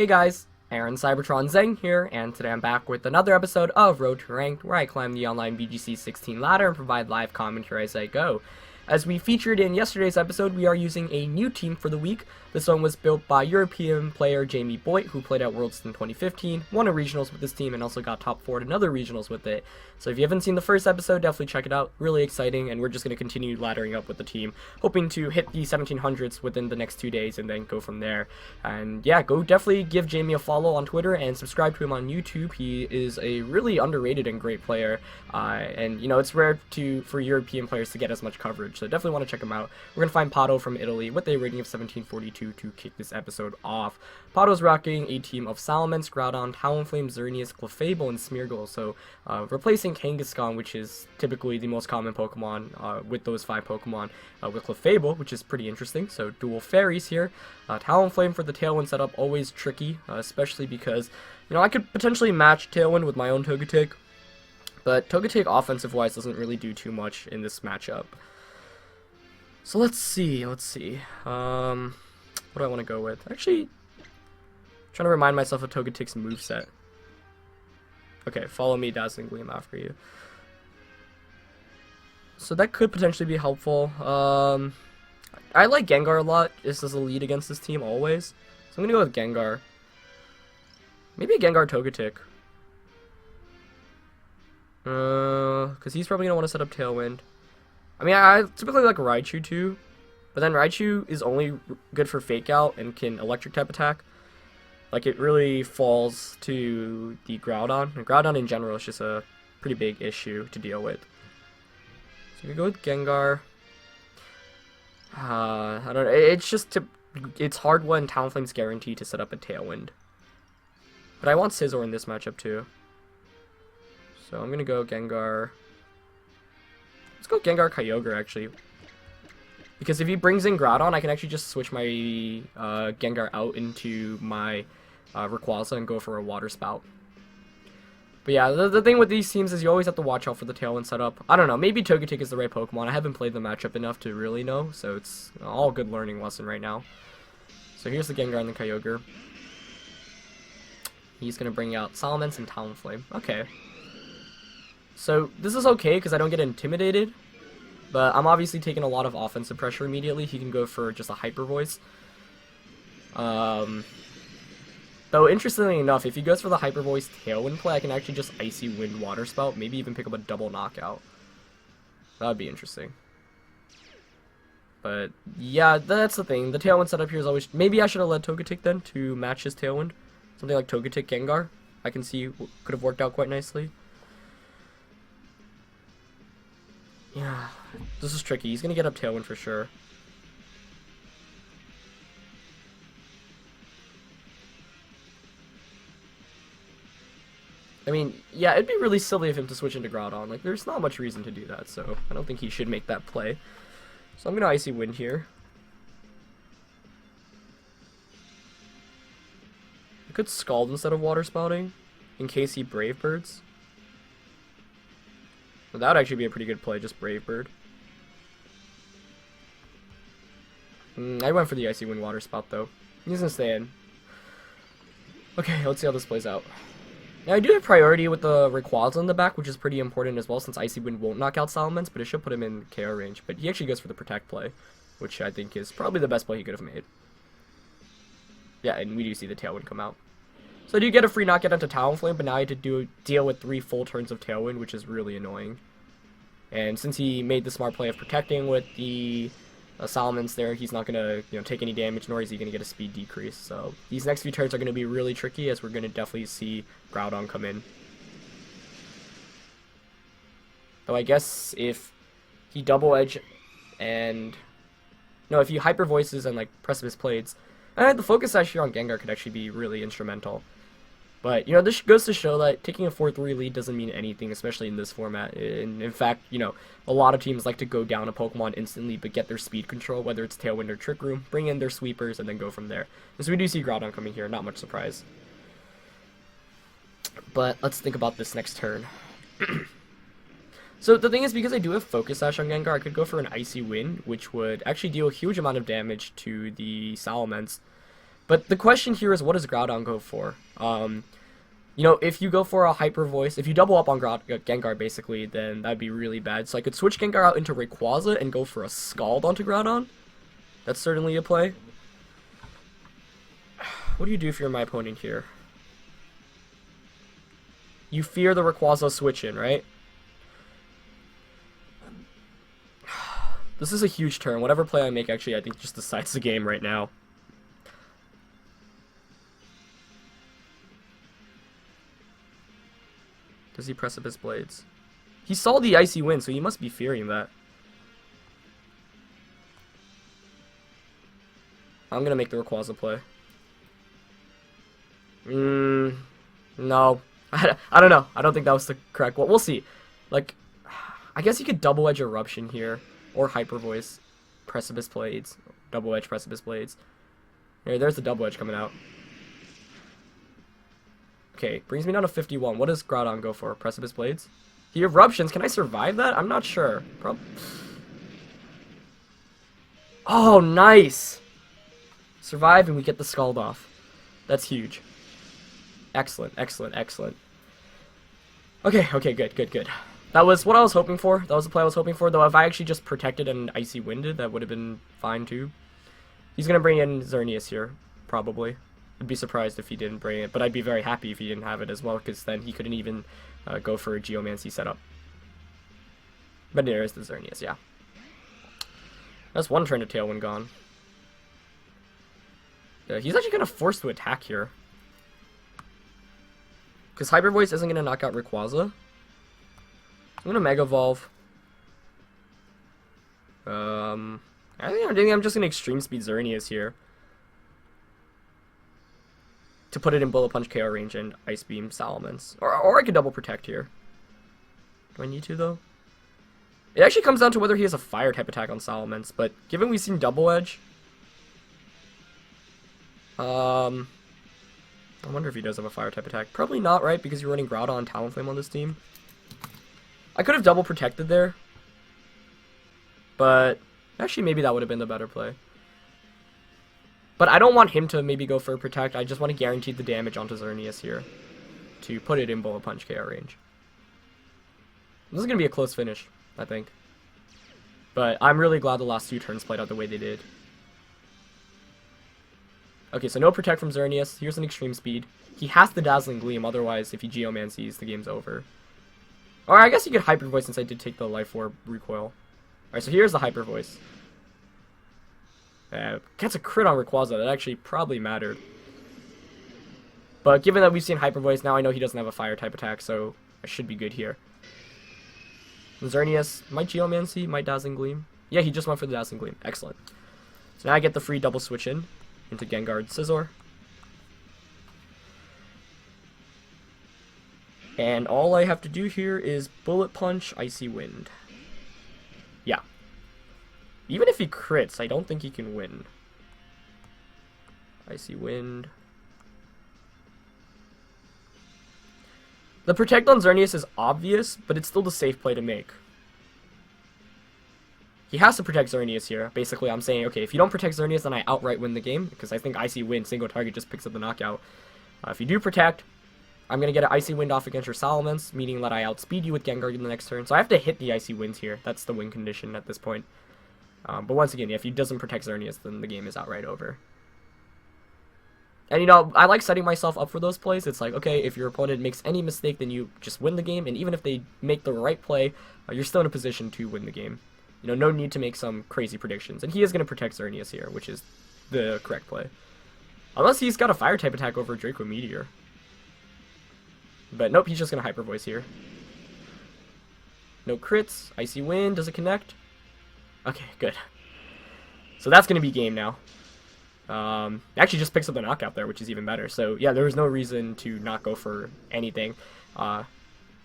Hey guys, Aaron Cybertron Zeng here, and today I'm back with another episode of Road to Ranked, where I climb the online VGC 16 ladder and provide live commentary as I go. As we featured in yesterday's episode, we are using a new team for the week. This one was built by European player Jamie Boyd, who played at Worlds in 2015, won a regionals with this team, and also got top 4 at another regionals with it. So if you haven't seen the first episode, definitely check it out. Really exciting, and we're just going to continue laddering up with the team, hoping to hit the 1700s within the next 2 days and then go from there. And yeah, go definitely give Jamie a follow on Twitter and subscribe to him on YouTube. He is a really underrated and great player, and you know, it's rare for European players to get as much coverage, so definitely want to check him out. We're going to find Pato from Italy with a rating of 1742 to kick this episode off. Pato's rocking a team of Salamence, Groudon, Talonflame, Xerneas, Clefable, and Smeargle, so replacing Kangaskhan, which is typically the most common Pokemon with those 5 Pokemon, with Clefable, which is pretty interesting. So dual fairies here. Talonflame for the Tailwind setup, always tricky, especially because, you know, I could potentially match Tailwind with my own Togetic, but Togetic offensive-wise doesn't really do too much in this matchup. So let's see. What do I want to go with? Actually, I'm trying to remind myself of Togetic's moveset. Okay, follow me, Dazzling Gleam after you. So that could potentially be helpful. I like Gengar a lot, just as a lead against this team always. So I'm gonna go with Gengar. Maybe a Gengar Togetic. Because he's probably gonna want to set up Tailwind. I mean, I typically like Raichu too, but then Raichu is only good for Fake Out and can Electric type attack. Like, it really falls to the Groudon, and Groudon in general is just a pretty big issue to deal with. So we go with Gengar. I don't know. It's hard when Talonflame's guaranteed to set up a Tailwind. But I want Scizor in this matchup too. So I'm gonna go Gengar. Let's go Gengar Kyogre actually. Because if he brings in Groudon, I can actually just switch my Gengar out into my Rayquaza and go for a Water Spout. But yeah, the thing with these teams is you always have to watch out for the Tailwind setup. I don't know, maybe Togetic is the right Pokemon. I haven't played the matchup enough to really know, so it's all good learning lesson right now. So here's the Gengar and the Kyogre. He's going to bring out Salamence and Talonflame. Okay. So this is okay because I don't get intimidated. But I'm obviously taking a lot of offensive pressure immediately. He can go for just a Hyper Voice. Though, interestingly enough, if he goes for the Hyper Voice Tailwind play, I can actually just Icy Wind Water Spout. Maybe even pick up a double knockout. That would be interesting. But, yeah, that's the thing. The Tailwind setup here is always... Maybe I should have led Togetic then to match his Tailwind. Something like Togetic Gengar. I can see could have worked out quite nicely. Yeah, this is tricky. He's going to get up Tailwind for sure. I mean, yeah, it'd be really silly of him to switch into Groudon. Like, there's not much reason to do that, so I don't think he should make that play. So I'm going to Icy Wind here. I could Scald instead of Water Spouting, in case he Brave Birds. Well, that would actually be a pretty good play, just Brave Bird. I went for the Icy Wind Water Spout, though. He's gonna stay in. Okay, let's see how this plays out. Now, I do have priority with the Rayquaza in the back, which is pretty important as well, since Icy Wind won't knock out Salamence, but it should put him in KO range. But he actually goes for the Protect play, which I think is probably the best play he could have made. Yeah, and we do see the Tailwind come out. So I do get a free knockout into Talonflame, but now I have to deal with 3 full turns of Tailwind, which is really annoying. And since he made the smart play of protecting with the Salamence there, he's not going to take any damage, nor is he going to get a speed decrease. So these next few turns are going to be really tricky, as we're going to definitely see Groudon come in. Though I guess if he Double Edge and... No, if he Hyper Voices and like Precipice Blades, the Focus Sash here on Gengar could actually be really instrumental. But, you know, this goes to show that taking a 4-3 lead doesn't mean anything, especially in this format. And in fact, you know, a lot of teams like to go down a Pokemon instantly, but get their speed control, whether it's Tailwind or Trick Room, bring in their sweepers, and then go from there. And so we do see Groudon coming here, not much surprise. But let's think about this next turn. So the thing is, because I do have Focus Sash on Gengar, I could go for an Icy Wind, which would actually deal a huge amount of damage to the Salamence. But the question here is, what does Groudon go for? You know, if you go for a Hyper Voice, if you double up on Gengar, basically, then that'd be really bad. So I could switch Gengar out into Rayquaza and go for a Scald onto Groudon. That's certainly a play. What do you do if you're my opponent here? You fear the Rayquaza switch in, right? This is a huge turn. Whatever play I make, actually, I think just decides the game right now. Does he Precipice Blades? He saw the Icy Wind, so he must be fearing that. I'm gonna make the Rayquaza play. No. I don't know. I don't think that was the correct one. We'll see. Like, I guess you could Double Edge Eruption here. Or Hyper Voice. Precipice Blades. Double Edge Precipice Blades. There's the Double Edge coming out. Okay, brings me down to 51. What does Groudon go for? Precipice Blades? He Eruptions. Can I survive that? I'm not sure. Oh, nice! Survive and we get the Scald off. That's huge. Excellent, excellent, excellent. Okay, good. That was what I was hoping for. That was the play I was hoping for. Though if I actually just protected and Icy Winded, that would have been fine too. He's going to bring in Xerneas here, probably. I'd be surprised if he didn't bring it, but I'd be very happy if he didn't have it as well, because then he couldn't even go for a Geomancy setup. But there is the Xerneas, yeah. That's one turn to Tailwind gone. Yeah, he's actually kind of forced to attack here. Because Hyper Voice isn't going to knock out Rayquaza. I'm going to Mega Evolve. I think I'm just going to Extreme Speed Xerneas here. To put it in Bullet Punch KO range and Ice Beam Salamence. Or I could double protect here. Do I need to, though? It actually comes down to whether he has a fire type attack on Salamence, but given we've seen Double Edge, I wonder if he does have a fire type attack. Probably not, right? Because you're running Groudon and Talonflame on this team. I could have double protected there. But actually maybe that would have been the better play. But I don't want him to maybe go for a protect. I just want to guarantee the damage onto Xerneas here. To put it in Bullet Punch KO range. This is going to be a close finish, I think. But I'm really glad the last two turns played out the way they did. Okay, so no protect from Xerneas. Here's an Extreme Speed. He has the Dazzling Gleam, otherwise if he Geomancies, the game's over. Or I guess you could Hyper Voice since I did take the Life Orb recoil. Alright, so here's the Hyper Voice. Gets a crit on Rayquaza. That actually probably mattered. But given that we've seen Hyper Voice, now I know he doesn't have a fire type attack, so I should be good here. Xerneas might Geomancy, might Dazzling Gleam. Yeah, he just went for the Dazzling Gleam. Excellent. So now I get the free double switch in into Gengar Scizor. And all I have to do here is Bullet Punch, Icy Wind. Yeah. Even if he crits, I don't think he can win. Icy Wind. The Protect on Xerneas is obvious, but it's still the safe play to make. He has to protect Xerneas here. Basically, I'm saying, okay, if you don't protect Xerneas, then I outright win the game, because I think Icy Wind, single target, just picks up the knockout. If you do protect, I'm going to get an Icy Wind off against your Salamence, meaning that I outspeed you with Gengar in the next turn. So I have to hit the Icy Winds here. That's the win condition at this point. But once again, if he doesn't protect Xerneas, then the game is outright over. And, you know, I like setting myself up for those plays. It's like, okay, if your opponent makes any mistake, then you just win the game. And even if they make the right play, you're still in a position to win the game. You know, no need to make some crazy predictions. And he is going to protect Xerneas here, which is the correct play. Unless he's got a fire type attack over Draco Meteor. But nope, he's just going to Hyper Voice here. No crits. Icy Wind. Does it connect? Okay, good. So that's going to be game now. Actually just picks up the knockout there, which is even better. So yeah, there was no reason to not go for anything. I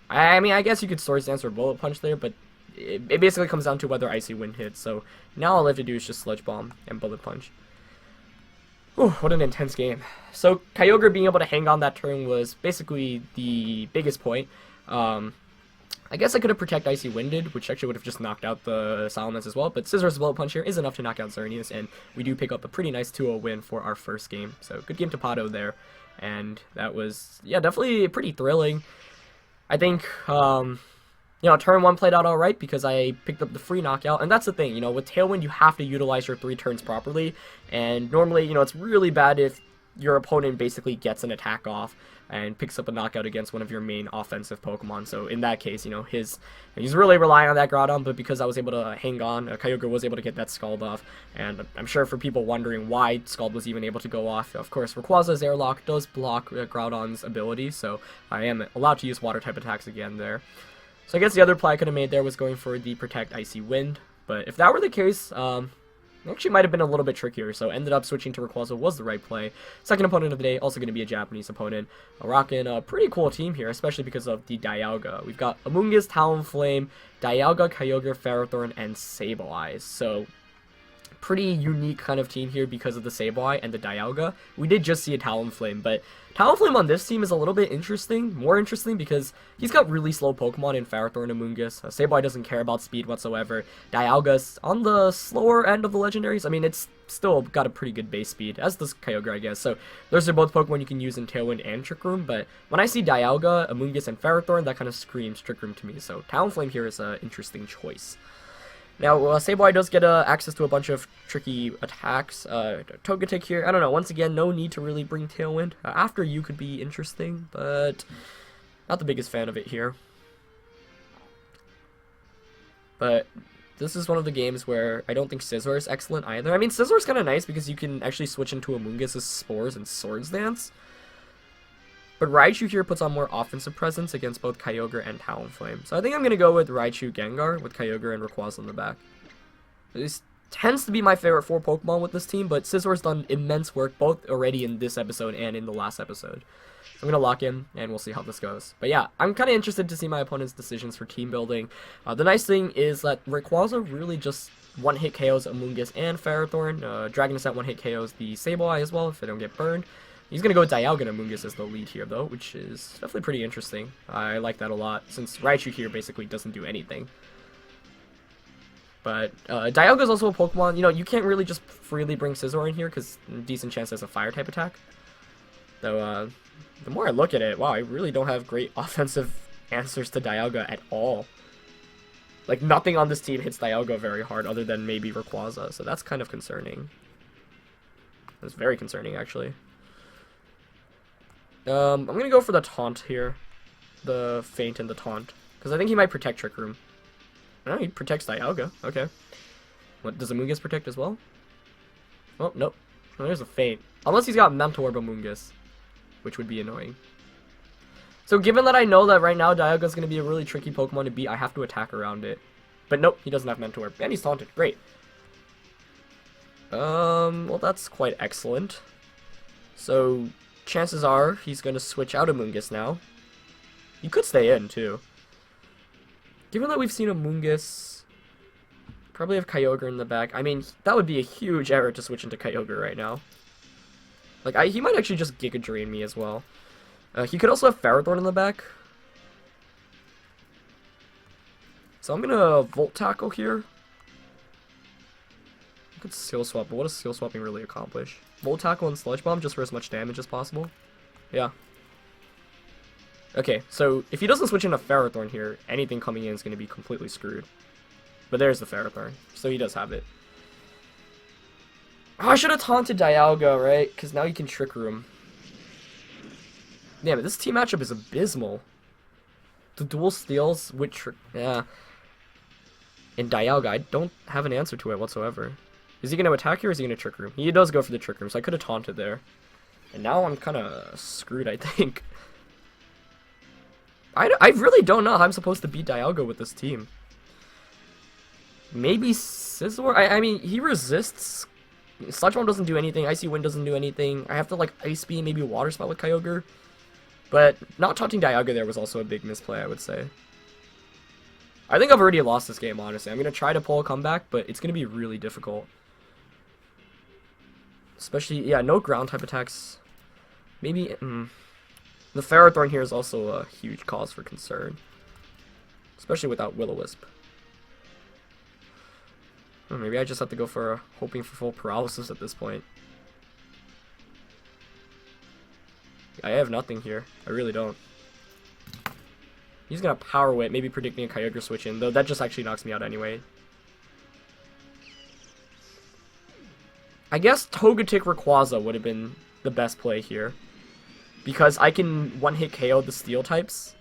mean, I guess you could Swords Dance or Bullet Punch there, but it basically comes down to whether Icy Wind hits. So now all I have to do is just Sludge Bomb and Bullet Punch. Whew, what an intense game. So Kyogre being able to hang on that turn was basically the biggest point. I guess I could have Protect Icy Winded, which actually would have just knocked out the Salamence as well, but Scizor's Bullet Punch here is enough to knock out Xerneas, and we do pick up a pretty nice 2-0 win for our first game. So good game to Pato there, and that was, yeah, definitely pretty thrilling. I think, you know, turn 1 played out alright because I picked up the free knockout, and that's the thing, you know, with Tailwind you have to utilize your 3 turns properly, and normally, you know, it's really bad if your opponent basically gets an attack off and picks up a knockout against one of your main offensive Pokemon. So in that case, you know, he's really relying on that Groudon, but because I was able to hang on, Kyogre was able to get that Scald off, and I'm sure for people wondering why Scald was even able to go off, of course, Rayquaza's Airlock does block Groudon's ability, so I am allowed to use Water-type attacks again there. So I guess the other play I could have made there was going for the Protect Icy Wind, but if that were the case, it actually might have been a little bit trickier, so ended up switching to Rayquaza was the right play. Second opponent of the day, also going to be a Japanese opponent. Rocking a pretty cool team here, especially because of the Dialga. We've got Amoonguss, Talonflame, Dialga, Kyogre, Ferrothorn, and Sableye. So, pretty unique kind of team here because of the Sableye and the Dialga. We did just see a Talonflame, but Talonflame on this team is a little bit more interesting because he's got really slow Pokemon in Ferrothorn and Amoonguss. Sableye doesn't care about speed whatsoever. Dialga's on the slower end of the legendaries. I mean, it's still got a pretty good base speed, as does Kyogre, I guess. So those are both Pokemon you can use in Tailwind and Trick Room, but when I see Dialga, Amoonguss, and Ferrothorn, that kind of screams Trick Room to me. So Talonflame here is an interesting choice. Now, Sableye does get access to a bunch of tricky attacks. Togetic here, I don't know, once again, no need to really bring Tailwind. After You could be interesting, but not the biggest fan of it here. But this is one of the games where I don't think Scizor is excellent either. I mean, Scizor is kind of nice because you can actually switch into Amoonguss' Spores and Swords Dance. But Raichu here puts on more offensive presence against both Kyogre and Talonflame. So I think I'm going to go with Raichu Gengar with Kyogre and Rayquaza in the back. This tends to be my favorite 4 Pokemon with this team, but Scizor's done immense work both already in this episode and in the last episode. So I'm going to lock in, and we'll see how this goes. But yeah, I'm kind of interested to see my opponent's decisions for team building. The nice thing is that Rayquaza really just one-hit KOs Amoonguss and Ferrothorn. Dragonite one-hit KOs the Sableye as well if they don't get burned. He's going to go with Dialga and Amoonguss as the lead here, though, which is definitely pretty interesting. I like that a lot, since Raichu here basically doesn't do anything. But Dialga is also a Pokemon, you know, you can't really just freely bring Scizor in here, because decent chance as a Fire-type attack. Though, the more I look at it, wow, I really don't have great offensive answers to Dialga at all. Like, nothing on this team hits Dialga very hard, other than maybe Rayquaza, so that's kind of concerning. That's very concerning, actually. I'm gonna go for the Taunt here. The Feint and the Taunt. Because I think he might protect Trick Room. No, he protects Dialga. Okay. What, does Amoonguss protect as well? Oh, nope. Oh, there's a Feint. Unless he's got Mentorb Amoonguss. Which would be annoying. So given that I know that right now Dialga's gonna be a really tricky Pokemon to beat, I have to attack around it. But nope, he doesn't have Mentorb. And he's Taunted. Great. Well that's quite excellent. So chances are he's going to switch out Amoonguss now. He could stay in, too. Given that we've seen Amoonguss, probably have Kyogre in the back. I mean, that would be a huge error to switch into Kyogre right now. Like, he might actually just Giga Drain me as well. He could also have Ferrothorn in the back. So I'm going to Volt Tackle here. I could Skill Swap, but what does Skill Swapping really accomplish? Volt Tackle and Sludge Bomb just for as much damage as possible? Yeah. Okay, so if he doesn't switch into Ferrothorn here, anything coming in is going to be completely screwed. But there's the Ferrothorn, so he does have it. Oh, I should have taunted Dialga, right? Because now he can Trick Room. Damn it, this team matchup is abysmal. The dual steals with Trick... Yeah. And Dialga, I don't have an answer to it whatsoever. Is he going to attack here or is he going to Trick Room? He does go for the Trick Room, so I could have taunted there. And now I'm kind of screwed, I think. I really don't know how I'm supposed to beat Dialga with this team. Maybe Scizor? I mean, he resists. Sludge Bomb doesn't do anything. Icy Wind doesn't do anything. I have to, like, Ice Beam, maybe Water Spout with Kyogre. But not taunting Dialga there was also a big misplay, I would say. I think I've already lost this game, honestly. I'm going to try to pull a comeback, but it's going to be really difficult. Especially, yeah, no ground-type attacks. Maybe, the Ferrothorn here is also a huge cause for concern. especially without Will-O-Wisp. Maybe I just have to go for hoping for full paralysis at this point. I have nothing here. I really don't. He's gonna Power Whip, maybe predicting a Kyogre switch in, though that just actually knocks me out anyway. I guess Togetic Rayquaza would have been the best play here, because I can one-hit KO the Steel types.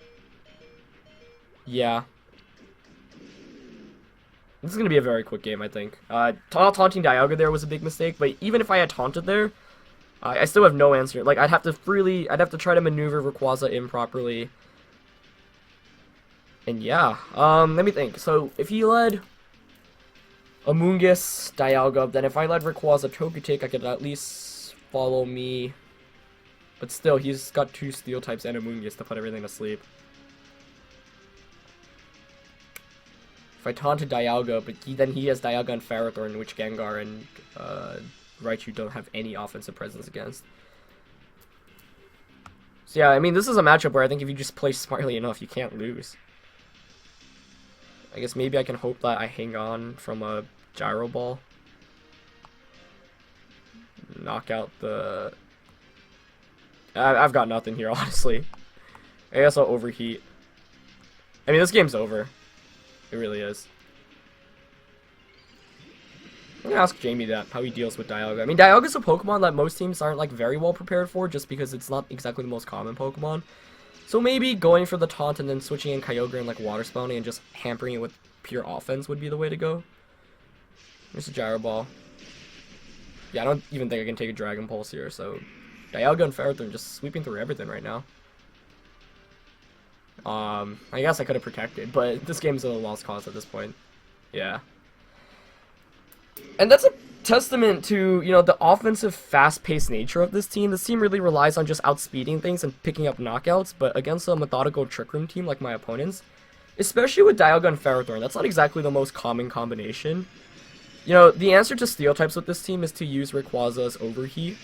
Yeah. This is going to be a very quick game, I think. Taunting Dialga there was a big mistake, but even if I had taunted there, I still have no answer. Like, I'd have to try to maneuver Rayquaza improperly. And yeah, let me think. So, if he led Amoonguss, Dialga, then if I led Rayquaza Togetic, I could at least follow me. But still, he's got 2 Steel types and Amoonguss to put everything to sleep. If I taunted Dialga, but then he has Dialga and Ferrothorn, which Gengar and Raichu don't have any offensive presence against. So yeah, I mean, this is a matchup where I think if you just play smartly enough, you can't lose. I guess maybe I can hope that I hang on from a Gyro Ball. Knock out the... I've got nothing here, honestly. I guess I'll overheat. I mean, this game's over. It really is. I'm gonna ask Jamie that, how he deals with Dialga. I mean, Dialga's a Pokemon that most teams aren't, like, very well prepared for, just because it's not exactly the most common Pokemon. So maybe going for the taunt and then switching in Kyogre and, like, Water Spouting and just hampering it with pure offense would be the way to go. There's a Gyro Ball. Yeah, I don't even think I can take a Dragon Pulse here, so... Dialga and Ferrothorn just sweeping through everything right now. I guess I could have protected, but this game's a lost cause at this point. Yeah. And that's a testament to, you know, the offensive, fast-paced nature of this team. This team really relies on just outspeeding things and picking up knockouts, but against a methodical Trick Room team like my opponents, especially with Dialga and Ferrothorn, that's not exactly the most common combination. You know, the answer to Steel types with this team is to use Rayquaza's Overheat.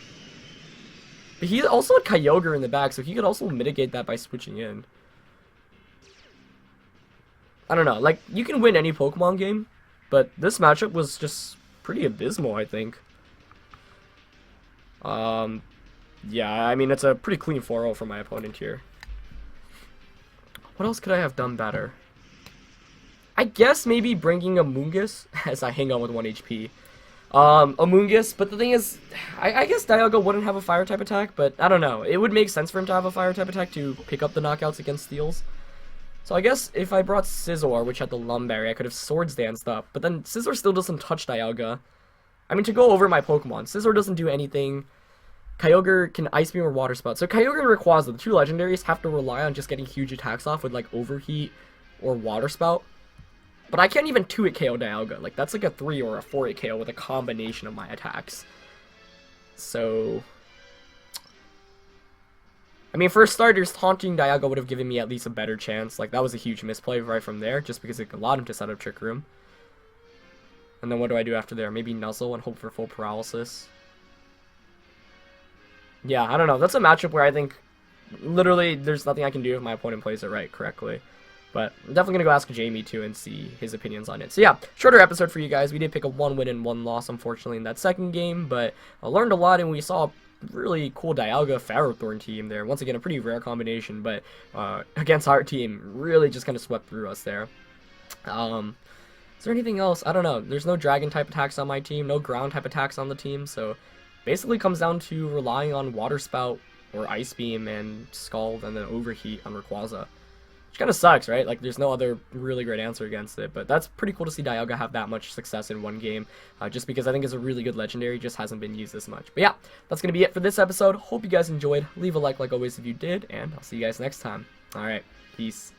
But he also had Kyogre in the back, so he could also mitigate that by switching in. I don't know, like, you can win any Pokemon game, but this matchup was just pretty abysmal, I think. Yeah, I mean, it's a pretty clean 4-0 for my opponent here. What else could I have done better? I guess maybe bringing Amoonguss as I hang on with 1 HP. Amoonguss, but the thing is, I guess Dialga wouldn't have a Fire-type attack, but I don't know. It would make sense for him to have a Fire-type attack to pick up the knockouts against Steels. So I guess if I brought Scizor, which had the Lumberry, I could have Swords Danced up, but then Scizor still doesn't touch Dialga. I mean, to go over my Pokemon, Scizor doesn't do anything. Kyogre can Ice Beam or Water Spout. So Kyogre and Rayquaza, the 2 legendaries, have to rely on just getting huge attacks off with, like, Overheat or Water Spout. But I can't even 2-hit KO Dialga. Like, that's like a 3 or a 4-hit KO with a combination of my attacks. So... I mean, for starters, taunting Dialga would have given me at least a better chance. Like, that was a huge misplay right from there, just because it allowed him to set up Trick Room. And then what do I do after there? Maybe Nuzzle and hope for full paralysis. Yeah, I don't know. That's a matchup where I think, literally, there's nothing I can do if my opponent plays it right correctly. But I'm definitely going to go ask Jamie, too, and see his opinions on it. So, yeah, shorter episode for you guys. We did pick a 1 win and 1 loss, unfortunately, in that second game. But I learned a lot, and we saw a really cool Dialga Ferrothorn team there. Once again, a pretty rare combination, but against our team, really just kind of swept through us there. Is there anything else? I don't know. There's no Dragon-type attacks on my team, no Ground-type attacks on the team, so basically comes down to relying on Water Spout or Ice Beam and Scald and then Overheat on Rayquaza. Which kind of sucks, right? Like, there's no other really great answer against it, but that's pretty cool to see Dialga have that much success in one game, just because I think it's a really good legendary, just hasn't been used as much. But yeah, that's going to be it for this episode. Hope you guys enjoyed. Leave a like always if you did, and I'll see you guys next time. Alright, peace.